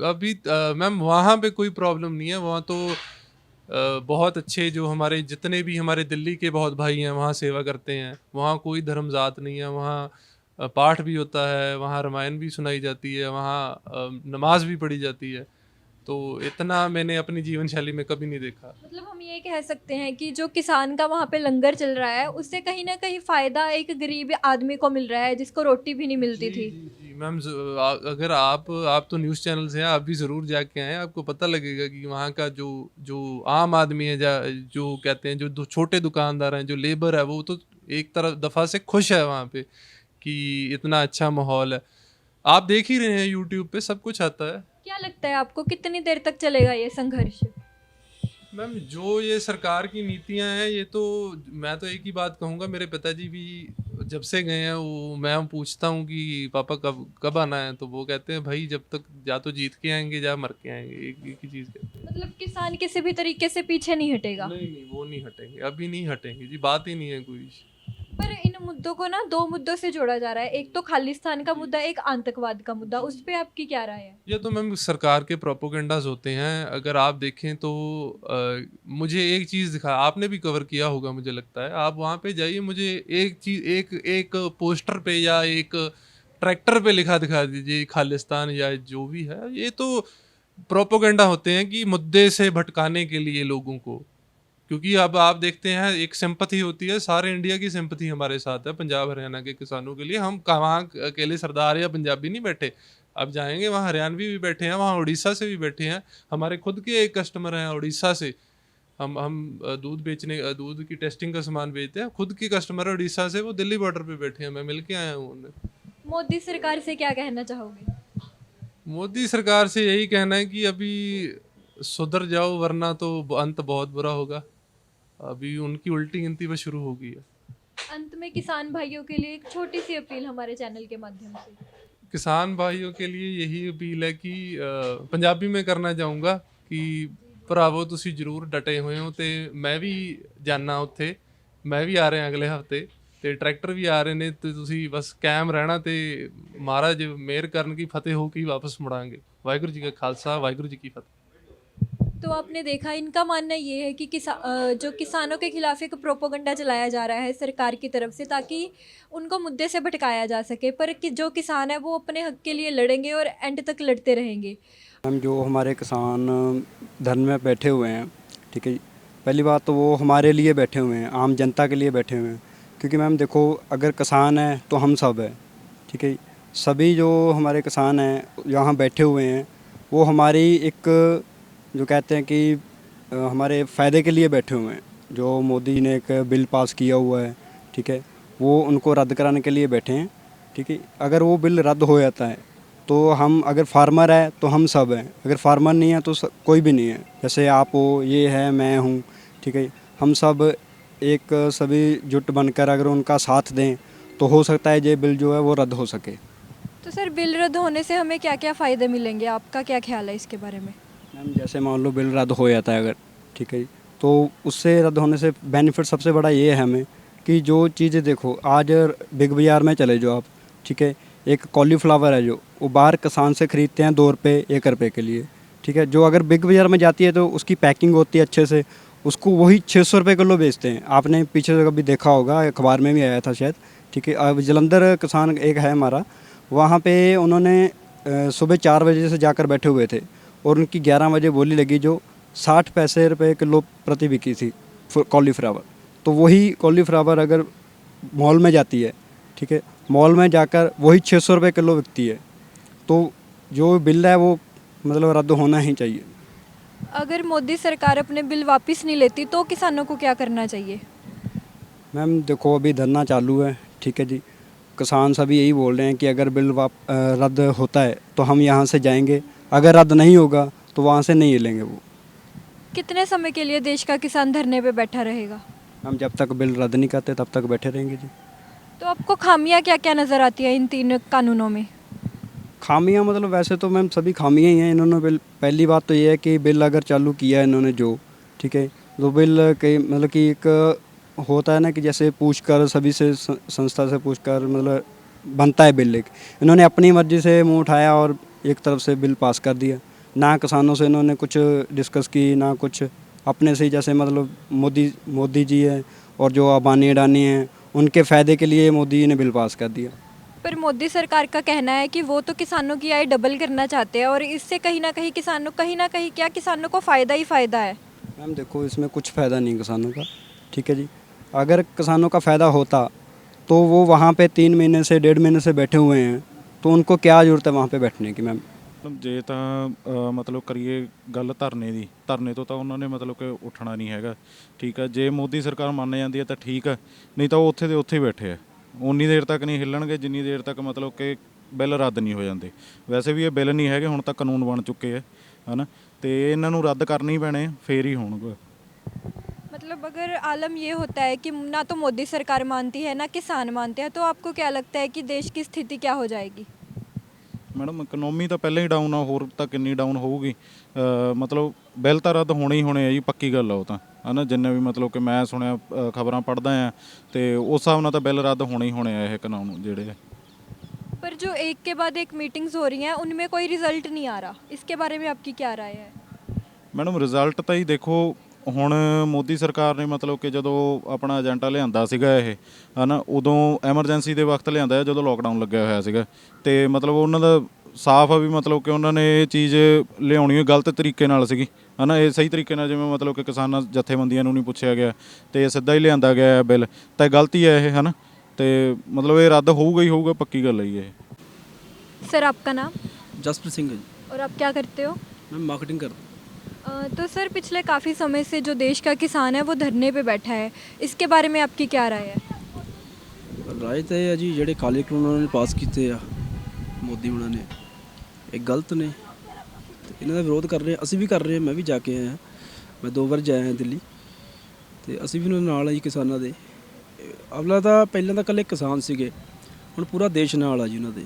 अभी मैम वहाँ पे कोई प्रॉब्लम नहीं है। वहाँ तो बहुत अच्छे जो हमारे जितने भी हमारे दिल्ली के बहुत भाई हैं वहाँ सेवा करते हैं। वहाँ कोई धर्म जात नहीं है, वहाँ पाठ भी होता है, वहाँ रामायण भी सुनाई जाती है, वहाँ नमाज भी पढ़ी जाती है। तो इतना मैंने अपनी जीवन शैली में कभी नहीं देखा। मतलब हम ये कह सकते हैं कि जो किसान का वहाँ पे लंगर चल रहा है उससे कहीं ना कहीं फ़ायदा एक गरीब आदमी को मिल रहा है जिसको रोटी भी नहीं मिलती थी। जी मैम, अगर आप तो न्यूज़ चैनल से हैं, आप भी ज़रूर जाके आएँ, आपको पता लगेगा कि वहाँ का जो जो आम आदमी है, जो कहते हैं जो छोटे दुकानदार हैं, जो लेबर है, वो तो एक तरफ दफ़ा से खुश है वहाँ पे कि इतना अच्छा माहौल है। आप देख ही रहे हैं यूट्यूब पे सब कुछ आता है। क्या लगता है आपको कितनी देर तक चलेगा ये संघर्ष? मैम जो ये सरकार की नीतियां हैं, ये तो मैं तो एक ही बात कहूँगा, मेरे पिताजी भी जब से गए हैं, वो मैं पूछता हूँ कि पापा कब कब आना है, तो वो कहते हैं भाई जब तक या तो जीत के आएंगे या मर के आएंगे, एक ही चीज़ कहते हैं। मतलब किसान किसी भी तरीके से पीछे नहीं हटेगा? नहीं, वो नहीं हटेंगे, अभी नहीं हटेंगे जी, बात ही नहीं है कोई। पर इन मुद्दों को ना दो मुद्दों से जोड़ा जा रहा है, एक तो खालिस्तान का मुद्दा, एक आतंकवाद का मुद्दा। उस पे आपकी क्या राय है? ये तो मैम सरकार के प्रोपोगंडाज होते हैं। अगर आप देखें तो मुझे एक चीज़ दिखा, आपने भी कवर किया होगा मुझे लगता है, आप वहाँ पे जाइए, मुझे एक चीज़ एक पोस्टर पे या एक ट्रैक्टर पे लिखा दिखा दीजिए खालिस्तान या जो भी है। ये तो प्रोपोगंडा होते हैं कि मुद्दे से भटकाने के लिए लोगों को, क्योंकि अब आप देखते हैं एक सिंपथी होती है, सारे इंडिया की सिंपथी हमारे साथ है पंजाब हरियाणा के किसानों के लिए। हम वहाँ अकेले सरदार या पंजाबी नहीं बैठे, अब जाएंगे वहाँ हरियाणवी भी बैठे हैं, वहाँ उड़ीसा से भी बैठे हैं, हमारे खुद के एक कस्टमर हैं उड़ीसा से। हम दूध की टेस्टिंग का सामान बेचते हैं, खुद की कस्टमर है उड़ीसा से, वो दिल्ली बॉर्डर पे बैठे हैं, मैं मिल के आया हूँ उन्हें। मोदी सरकार से क्या कहना चाहोगे? मोदी सरकार से यही कहना है कि अभी सुधर जाओ, वरना तो अंत बहुत बुरा होगा। अभी उनकी उल्टी गिनती बस शुरू हो गई है। अंत में किसान भाइयों के लिए एक छोटी सी अपील हमारे चैनल के माध्यम से। किसान भाइयों के लिए यही अपील है कि पंजाबी में करना चाहूँगा कि ਭਰਾਵੋ ਤੁਸੀਂ ਜ਼ਰੂਰ ਡਟੇ ਹੋਏ ਹੋ, ਤੇ ਮੈਂ ਵੀ ਜਾਣਾ ਉੱਥੇ, ਮੈਂ ਵੀ ਆ ਰਿਹਾ ਅਗਲੇ ਹਫਤੇ, ਤੇ ਟਰੈਕਟਰ ਵੀ ਆ ਰਹੇ ਨੇ, ਤੇ ਤੁਸੀਂ ਬਸ ਕਾਇਮ ਰਹਿਣਾ, ਤੇ ਮਹਾਰਾਜ ਮਿਹਰ ਕਰਨ ਕੀ ਫਤਿਹ ਹੋ ਕੇ ਵਾਪਸ ਮੁੜਾਂਗੇ। ਵਾਹਿਗੁਰੂ ਜੀ ਕਾ ਖਾਲਸਾ, ਵਾਹਿਗुरु जी की फतेह। तो आपने देखा, इनका मानना ये है कि जो किसानों के खिलाफ एक प्रोपोगंडा चलाया जा रहा है सरकार की तरफ से, ताकि उनको मुद्दे से भटकाया जा सके, पर कि जो किसान है वो अपने हक के लिए लड़ेंगे और एंड तक लड़ते रहेंगे। हम जो हमारे किसान धरने में बैठे हुए हैं, ठीक है, पहली बात तो वो हमारे लिए बैठे हुए हैं, आम जनता के लिए बैठे हुए हैं, क्योंकि मैम देखो अगर किसान है तो हम सब है, ठीक है। सभी जो हमारे किसान हैं यहाँ बैठे हुए हैं वो हमारी एक जो कहते हैं कि हमारे फ़ायदे के लिए बैठे हुए हैं। जो मोदी ने एक बिल पास किया हुआ है, ठीक है, वो उनको रद्द कराने के लिए बैठे हैं, ठीक है। अगर वो बिल रद्द हो जाता है तो हम, अगर फार्मर है तो हम सब हैं, अगर फार्मर नहीं है तो कोई भी नहीं है। जैसे आप हो, ये है, मैं हूँ, ठीक है, हम सब एक सभी जुट बनकर अगर उनका साथ दें तो हो सकता है ये बिल जो है वो रद्द हो सके। तो सर बिल रद्द होने से हमें क्या क्या फ़ायदे मिलेंगे, आपका क्या ख्याल है इसके बारे में? मैम जैसे मान लो बिल रद्द हो जाता है अगर, ठीक है, तो उससे रद्द होने से बेनिफिट सबसे बड़ा ये है हमें कि जो चीज़ें देखो आज बिग बाज़ार में चले जाओ आप, ठीक है, एक कॉलीफ्लावर है जो वो बाहर किसान से ख़रीदते हैं 2 रुपये 1 रुपये के लिए, ठीक है, जो अगर बिग बाज़ार में जाती है तो उसकी पैकिंग होती है अच्छे से, उसको वही 600 रुपये किलो बेचते हैं। आपने पीछे से कभी देखा होगा, अखबार में भी आया था शायद, ठीक है। अब जलंधर किसान एक है हमारा, वहाँ पे उन्होंने सुबह 4 बजे से जाकर बैठे हुए थे और उनकी 11 बजे बोली लगी जो 60 पैसे रुपये किलो प्रति बिकी थी कॉलीफ्लावर। तो वही कॉलीफ्लावर अगर मॉल में जाती है, ठीक है, मॉल में जाकर वही 600 रुपये किलो बिकती है। तो जो बिल है वो मतलब रद्द होना ही चाहिए। अगर मोदी सरकार अपने बिल वापस नहीं लेती तो किसानों को क्या करना चाहिए? मैम देखो अभी धरना चालू है, ठीक है जी, किसान सभी यही बोल रहे हैं कि अगर बिल रद्द होता है तो हम यहाँ से जाएंगे, अगर रद्द नहीं होगा तो वहाँ से नहीं लेंगे वो। कितने समय के लिए देश का किसान धरने पे बैठा रहेगा? हम जब तक बिल रद्द नहीं करते तब तक बैठे रहेंगे जी। तो आपको खामियां क्या क्या नज़र आती है इन 3 कानूनों में? खामियां मतलब वैसे तो मैम सभी खामियां ही हैं। इन्होंने बिल, पहली बात तो ये है कि बिल अगर चालू किया है इन्होंने जो, ठीक है, तो बिल के मतलब कि एक होता है ना कि जैसे पूछकर सभी से संस्था से पूछकर मतलब बनता है बिल। एक इन्होंने अपनी मर्जी से मुंह उठाया और एक तरफ से बिल पास कर दिया। ना किसानों से इन्होंने कुछ डिस्कस की, ना कुछ अपने से ही, जैसे मतलब मोदी जी है और जो अबानी अडानी हैं उनके फ़ायदे के लिए मोदी जी ने बिल पास कर दिया। पर मोदी सरकार का कहना है कि वो तो किसानों की आय डबल करना चाहते हैं और इससे कहीं ना कहीं क्या किसानों को फ़ायदा ही फ़ायदा है। मैम देखो इसमें कुछ फ़ायदा नहीं किसानों का, ठीक है जी। अगर किसानों का फ़ायदा होता तो वो वहाँ पे 3 महीने से 1.5 महीने से बैठे हुए हैं, तो उनको क्या ज़रूरत है वहाँ पे बैठने की। मैम ਜੇ ਤਾਂ ਮਤਲਬ ਕਰੀਏ ਗੱਲ ਧਰਨੇ ਦੀ, ਧਰਨੇ ਤੋਂ ਤਾਂ ਉਹਨਾਂ ਨੇ ਮਤਲਬ ਕਿ ਉੱਠਣਾ ਨਹੀਂ ਹੈਗਾ, ਠੀਕ ਆ। ਜੇ ਮੋਦੀ ਸਰਕਾਰ ਮੰਨ ਜਾਂਦੀ ਹੈ ਤਾਂ ਠੀਕ ਆ, ਨਹੀਂ ਤਾਂ ਉਹ ਉੱਥੇ ਦੇ ਉੱਥੇ ਹੀ ਬੈਠੇ ਆ। ਉਨੀ ਦੇਰ ਤੱਕ ਨਹੀਂ ਹਿੱਲਣਗੇ ਜਿੰਨੀ ਦੇਰ ਤੱਕ ਮਤਲਬ ਕਿ ਬਿੱਲ ਰੱਦ ਨਹੀਂ ਹੋ ਜਾਂਦੇ। ਵੈਸੇ ਵੀ ਇਹ ਬਿੱਲ ਨਹੀਂ ਹੈਗੇ, ਹੁਣ ਤਾਂ ਕਾਨੂੰਨ ਬਣ ਚੁੱਕੇ ਆ, ਹੈ ਨਾ, ਅਤੇ ਇਹਨਾਂ ਨੂੰ ਰੱਦ ਕਰਨੇ ਹੀ ਪੈਣੇ, ਫੇਰ ਹੀ ਹੋਣਗੇ। मतलब अगर आलम ये होता है कि ना तो मोदी सरकार मानती है ना किसान मानते हैं, तो आपको क्या लगता है कि देश की स्थिति क्या हो जाएगी? ਮੈਡਮ ਇਕਨੋਮੀ ਤਾਂ ਪਹਿਲਾਂ ਹੀ ਡਾਊਨ ਆ, ਹੋਰ ਤਾਂ ਕਿੰਨੀ ਡਾਊਨ ਹੋਊਗੀ। ਮਤਲਬ ਬਿੱਲ ਤਾਂ ਰੱਦ ਹੋਣੇ ਹੀ ਹੋਣੇ ਆ ਜੀ, ਪੱਕੀ ਗੱਲ ਆ ਉਹ ਤਾਂ, ਹੈ ਨਾ। ਜਿੰਨੇ ਵੀ ਮਤਲਬ ਕਿ ਮੈਂ ਸੁਣਿਆ, ਖਬਰਾਂ ਪੜ੍ਹਦਾ ਆ, ਅਤੇ ਉਸ ਹਿਸਾਬ ਨਾਲ ਤਾਂ ਬਿੱਲ ਰੱਦ ਹੋਣੇ ਹੀ ਹੋਣੇ ਆ ਇਹ ਕਾਨੂੰਨ ਜਿਹੜੇ। पर जो एक के बाद एक मीटिंग्स हो रही हैं उनमें कोई रिजल्ट नहीं आ रहा, इसके बारे में आपकी क्या राय है? ਮੈਡਮ ਰਿਜ਼ਲਟ ਤਾਂ ਹੀ ਦੇਖੋ, ਹੁਣ ਮੋਦੀ ਸਰਕਾਰ ਨੇ ਮਤਲਬ ਕਿ ਜਦੋਂ ਆਪਣਾ ਏਜੰਡਾ ਲਿਆਂਦਾ ਸੀਗਾ ਇਹ, ਹੈ ਨਾ, ਉਦੋਂ ਐਮਰਜੈਂਸੀ ਦੇ ਵਕਤ ਲਿਆਂਦਾ ਹੈ ਜਦੋਂ ਲੋਕਡਾਊਨ ਲੱਗਿਆ ਹੋਇਆ ਸੀਗਾ। ਅਤੇ ਮਤਲਬ ਉਹਨਾਂ ਦਾ ਸਾਫ਼ ਆ ਵੀ ਮਤਲਬ ਕਿ ਉਹਨਾਂ ਨੇ ਇਹ ਚੀਜ਼ ਲਿਆਉਣੀ ਹੋਈ ਗਲਤ ਤਰੀਕੇ ਨਾਲ ਸੀਗੀ, ਹੈ ਨਾ। ਇਹ ਸਹੀ ਤਰੀਕੇ ਨਾਲ ਜਿਵੇਂ ਮਤਲਬ ਕਿ ਕਿਸਾਨਾਂ ਜਥੇਬੰਦੀਆਂ ਨੂੰ ਨਹੀਂ ਪੁੱਛਿਆ ਗਿਆ ਅਤੇ ਸਿੱਧਾ ਹੀ ਲਿਆਂਦਾ ਗਿਆ ਬਿੱਲ, ਤਾਂ ਗਲਤੀ ਹੈ ਇਹ, ਹੈ ਨਾ। ਅਤੇ ਮਤਲਬ ਇਹ ਰੱਦ ਹੋਊਗਾ ਹੀ ਹੋਊਗਾ, ਪੱਕੀ ਗੱਲ ਹੈ ਜੀ ਇਹ। सर आपका नाम? जसप्रीत सिंह है जी। और आप क्या करते हो? मैं मार्केटिंग करता हूँ। तो सर पिछले काफ़ी समय से जो देश का किसान है वो धरने पे बैठा है, इसके बारे में आपकी क्या राय है? ਰਾਏ ਤਾਂ ਇਹ ਹੈ ਜੀ, ਜਿਹੜੇ ਕਾਲੇ ਕਾਨੂੰਨ ਉਹਨਾਂ ਨੇ ਪਾਸ ਕੀਤੇ ਆ ਮੋਦੀ ਉਹਨਾਂ ਨੇ, ਇਹ ਗਲਤ ਨੇ ਤੇ ਇਹਨਾਂ ਦਾ ਵਿਰੋਧ ਕਰ ਰਹੇ, ਅਸੀਂ ਵੀ ਕਰ ਰਹੇ ਹਾਂ। ਮੈਂ ਵੀ ਜਾ ਕੇ ਆਇਆ, ਮੈਂ 2 ਵਾਰ ਜਾਇਆ ਹਾਂ ਦਿੱਲੀ, ਤੇ ਅਸੀਂ ਵੀ ਉਹਨਾਂ ਨਾਲ ਆ ਜੀ ਕਿਸਾਨਾਂ ਦੇ। ਅਗਲਾ ਤਾਂ ਪਹਿਲਾਂ ਤਾਂ ਇਕੱਲੇ ਕਿਸਾਨ ਸੀਗੇ, ਹੁਣ ਪੂਰਾ ਦੇਸ਼ ਨਾਲ ਆ ਜੀ ਉਹਨਾਂ ਦੇ।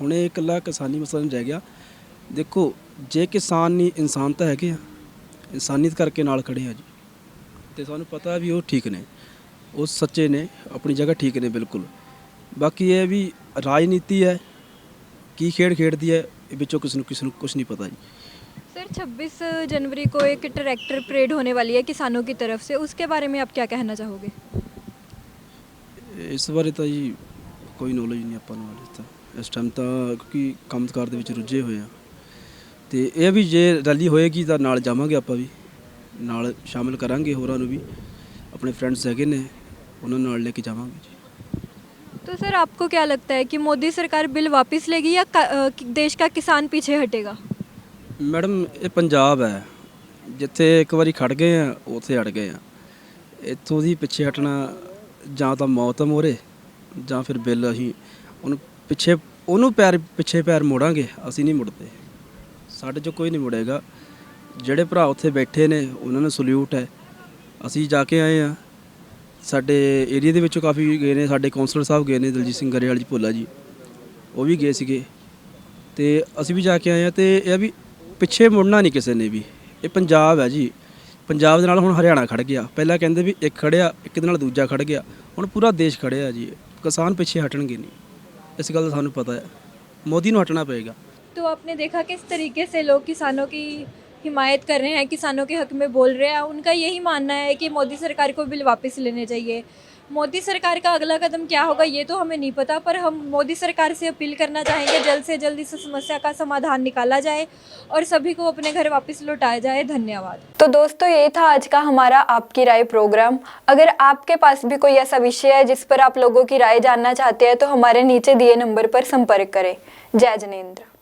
ਹੁਣ ਇਹ ਇਕੱਲਾ ਕਿਸਾਨੀ ਮਸਲਾ ਨਹੀਂ ਰਹਿ ਗਿਆ। ਦੇਖੋ ਜੇ ਕਿਸਾਨ ਨਹੀਂ, ਇਨਸਾਨ ਤਾਂ ਹੈਗੇ ਆ, ਇਨਸਾਨੀਅਤ ਕਰਕੇ ਨਾਲ ਖੜੇ ਆ ਜੀ, ਅਤੇ ਸਾਨੂੰ ਪਤਾ ਵੀ ਉਹ ਠੀਕ ਨੇ, ਉਹ ਸੱਚੇ ਨੇ, ਆਪਣੀ ਜਗ੍ਹਾ ਠੀਕ ਨੇ ਬਿਲਕੁਲ। ਬਾਕੀ ਇਹ ਵੀ ਰਾਜਨੀਤੀ ਹੈ, ਕੀ ਖੇਡ ਖੇਡਦੀ ਹੈ ਇਹ ਵਿੱਚੋਂ ਕਿਸੇ ਨੂੰ ਕੁਛ ਨਹੀਂ ਪਤਾ ਜੀ। सर 26 जनवरी को एक ट्रैक्टर परेड होने वाली है किसानों की तरफ से, उसके बारे में आप क्या कहना चाहोगे? ਇਸ ਬਾਰੇ ਤਾਂ ਜੀ ਕੋਈ ਨੌਲੇਜ ਨਹੀਂ ਆਪਾਂ ਨੂੰ ਇਸ ਟਾਈਮ ਤਾਂ, ਕਿਉਂਕਿ ਕੰਮਕਾਰ ਦੇ ਵਿੱਚ ਰੁੱਝੇ ਹੋਏ ਆ। ਅਤੇ ਇਹ ਵੀ ਜੇ ਰੈਲੀ ਹੋਏਗੀ ਤਾਂ ਨਾਲ ਜਾਵਾਂਗੇ, ਆਪਾਂ ਵੀ ਨਾਲ ਸ਼ਾਮਿਲ ਕਰਾਂਗੇ, ਹੋਰਾਂ ਨੂੰ ਵੀ, ਆਪਣੇ ਫਰੈਂਡਸ ਹੈਗੇ ਨੇ ਉਹਨਾਂ ਨਾਲ ਲੈ ਕੇ ਜਾਵਾਂਗੇ ਜੀ। तो सर आपको क्या लगता है कि मोदी सरकार बिल वापस लेगी या देश का किसान पीछे हटेगा? ਮੈਡਮ ਇਹ ਪੰਜਾਬ ਹੈ, ਜਿੱਥੇ ਇੱਕ ਵਾਰੀ ਖੜ ਗਏ ਆ ਉੱਥੇ ਅੜ ਗਏ ਆ। ਇੱਥੋਂ ਦੀ ਪਿੱਛੇ ਹਟਣਾ ਜਾਂ ਤਾਂ ਮੌਤ ਮੋਰੇ, ਜਾਂ ਫਿਰ ਬਿੱਲ ਅਸੀਂ ਉਹਨੂੰ ਪਿੱਛੇ ਪੈਰ ਮੋੜਾਂਗੇ, ਅਸੀਂ ਨਹੀਂ ਮੁੜਦੇ। ਸਾਡੇ 'ਚੋਂ ਕੋਈ ਨਹੀਂ ਮੁੜੇਗਾ। ਜਿਹੜੇ ਭਰਾ ਉੱਥੇ ਬੈਠੇ ਨੇ ਉਹਨਾਂ ਨੂੰ ਸਲੂਟ ਹੈ। ਅਸੀਂ ਜਾ ਕੇ ਆਏ ਹਾਂ, ਸਾਡੇ ਏਰੀਆ ਦੇ ਵਿੱਚੋਂ ਕਾਫੀ ਗਏ ਨੇ, ਸਾਡੇ ਕੌਂਸਲਰ ਸਾਹਿਬ ਗਏ ਨੇ, ਦਲਜੀਤ ਸਿੰਘ ਗਰੇਵਾਲ ਜੀ ਭੋਲਾ ਜੀ, ਉਹ ਵੀ ਗਏ ਸੀਗੇ, ਅਤੇ ਅਸੀਂ ਵੀ ਜਾ ਕੇ ਆਏ ਹਾਂ। ਅਤੇ ਇਹ ਵੀ ਪਿੱਛੇ ਮੁੜਨਾ ਨਹੀਂ ਕਿਸੇ ਨੇ ਵੀ। ਇਹ ਪੰਜਾਬ ਹੈ ਜੀ, ਪੰਜਾਬ ਦੇ ਨਾਲ ਹੁਣ ਹਰਿਆਣਾ ਖੜ੍ਹ ਗਿਆ। ਪਹਿਲਾਂ ਕਹਿੰਦੇ ਵੀ ਇੱਕ ਖੜਿਆ, ਇੱਕ ਦੇ ਨਾਲ ਦੂਜਾ ਖੜ੍ਹ ਗਿਆ, ਹੁਣ ਪੂਰਾ ਦੇਸ਼ ਖੜਿਆ ਜੀ। ਕਿਸਾਨ ਪਿੱਛੇ ਹਟਣਗੇ ਨਹੀਂ, इस गल का सानू पता है, मोदी को हटना पड़ेगा। तो आपने देखा किस तरीके से लोग किसानों की हिमायत कर रहे हैं, किसानों के हक में बोल रहे हैं। उनका यही मानना है कि मोदी सरकार को बिल वापस लेने चाहिए। मोदी सरकार का अगला कदम क्या होगा ये तो हमें नहीं पता, पर हम मोदी सरकार से अपील करना चाहेंगे जल्द से जल्द इस समस्या का समाधान निकाला जाए और सभी को अपने घर वापस लौटाया जाए। धन्यवाद। तो दोस्तों, ये था आज का हमारा आपकी राय प्रोग्राम। अगर आपके पास भी कोई ऐसा विषय है जिस पर आप लोगों की राय जानना चाहते हैं तो हमारे नीचे दिए नंबर पर संपर्क करें। जय जिनेंद्र।